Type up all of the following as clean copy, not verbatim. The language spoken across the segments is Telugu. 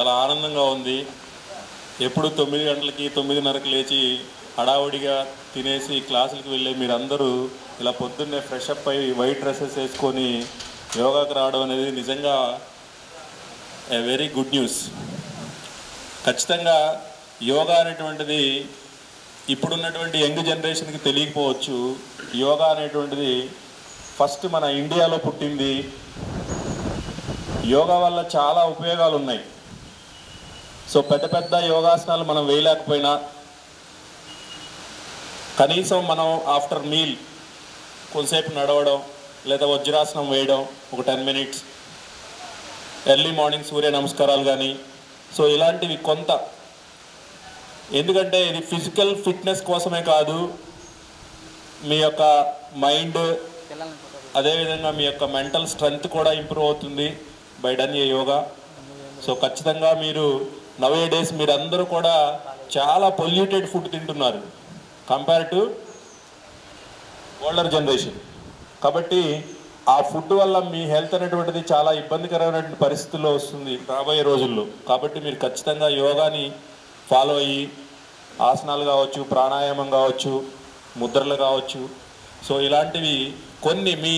చాలా ఆనందంగా ఉంది. ఎప్పుడు 9 గంటలకి 9:30కి లేచి హడావుడిగా తినేసి క్లాసులకు వెళ్ళే మీరందరూ ఇలా పొద్దున్నే ఫ్రెష్ అప్ అయ్యి వైట్ డ్రెస్సెస్ వేసుకొని యోగాకి రావడం అనేది నిజంగా ఏ వెరీ గుడ్ న్యూస్. ఖచ్చితంగా యోగా అనేటువంటిది ఇప్పుడున్నటువంటి యంగ్ జనరేషన్కి తెలియకపోవచ్చు. యోగా అనేటువంటిది ఫస్ట్ మన ఇండియాలో పుట్టింది. యోగా వల్ల చాలా ఉపయోగాలు ఉన్నాయి. సో పెద్ద పెద్ద యోగాసనాలు మనం వేయలేకపోయినా కనీసం మనం ఆఫ్టర్ మీల్ కొంతసేపు నడవడం లేదా వజ్రాసనం వేయడం ఒక 10 మినిట్స్, ఎర్లీ మార్నింగ్ సూర్య నమస్కారాలు కానీ, సో ఇలాంటివి కొంత, ఎందుకంటే ఇది ఫిజికల్ ఫిట్నెస్ కోసమే కాదు, మీ యొక్క మైండ్ అదేవిధంగా మీ యొక్క మెంటల్ స్ట్రెంగ్త్ కూడా ఇంప్రూవ్ అవుతుంది by done a yoga. So ఖచ్చితంగా మీరు నవే డేస్ మీరందరూ కూడా చాలా పొల్యూటెడ్ ఫుడ్ తింటున్నారు కంపేర్ టు ఓల్డర్ జనరేషన్. కాబట్టి ఆ ఫుడ్ వల్ల మీ హెల్త్ అనేటువంటిది చాలా ఇబ్బందికరమైనటువంటి పరిస్థితుల్లో వస్తుంది రాబోయే రోజుల్లో. కాబట్టి మీరు ఖచ్చితంగా యోగాని ఫాలో అయ్యి ఆసనాలు కావచ్చు, ప్రాణాయామం కావచ్చు, ముద్రలు కావచ్చు, సో ఇలాంటివి కొన్ని మీ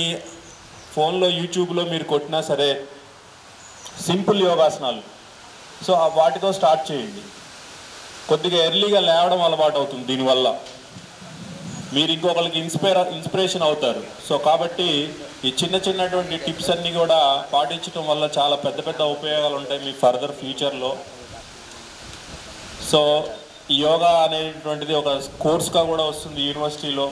ఫోన్లో యూట్యూబ్లో మీరు కొట్టినా సరే సింపుల్ యోగాసనాలు, సో వాటితో స్టార్ట్ చేయండి. కొద్దిగా ఎర్లీగా లేవడం అలవాటు అవుతుంది. దీనివల్ల మీరు ఇంకొకరికి ఇన్స్పిరేషన్ అవుతారు. సో కాబట్టి ఈ చిన్నటువంటి టిప్స్ అన్నీ కూడా పాటించడం వల్ల చాలా పెద్ద పెద్ద ఉపయోగాలు ఉంటాయి మీ ఫర్దర్ ఫ్యూచర్లో. సో ఈ యోగా అనేటువంటిది ఒక కోర్స్గా కూడా వస్తుంది యూనివర్సిటీలో.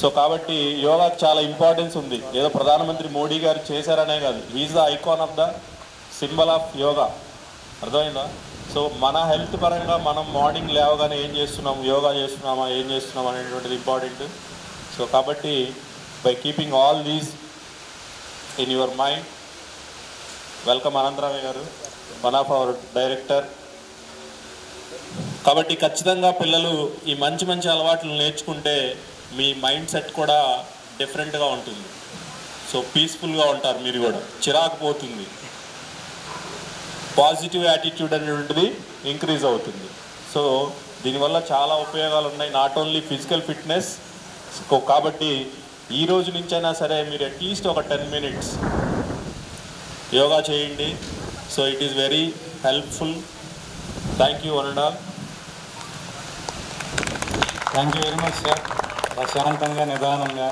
సో కాబట్టి యోగాకి చాలా ఇంపార్టెన్స్ ఉంది. ఏదో ప్రధానమంత్రి మోడీ గారు చేశారనే కాదు, he is the icon of the symbol of yoga. అర్థమైందా? సో మన హెల్త్ పరంగా మనం మార్నింగ్ లేవగానే ఏం చేస్తున్నాం, యోగా చేస్తున్నామా, ఏం చేస్తున్నాం అనేటువంటిది ఇంపార్టెంట్. సో కాబట్టి by keeping all these in your mind, welcome Anantharamaiah గారు, వన్ ఆఫ్ అవర్ డైరెక్టర్. కాబట్టి ఖచ్చితంగా పిల్లలు ఈ మంచి మంచి అలవాట్లు నేర్చుకుంటే మీ మైండ్ సెట్ కూడా డిఫరెంట్గా ఉంటుంది. సో పీస్ఫుల్గా ఉంటారు, మీరు కూడా చిరాకు పోతుంది, పాజిటివ్ యాటిట్యూడ్ అనేటువంటిది ఇంక్రీజ్ అవుతుంది. సో దీనివల్ల చాలా ఉపయోగాలు ఉన్నాయి, నాట్ ఓన్లీ ఫిజికల్ ఫిట్నెస్. కాబట్టి ఈ రోజు నుంచైనా సరే మీరు అట్లీస్ట్ ఒక 10 మినిట్స్ యోగా చేయండి. So it is very helpful. Thank you one and all. Thank you very much sir. ప్రశాంతంగా నిదానంగా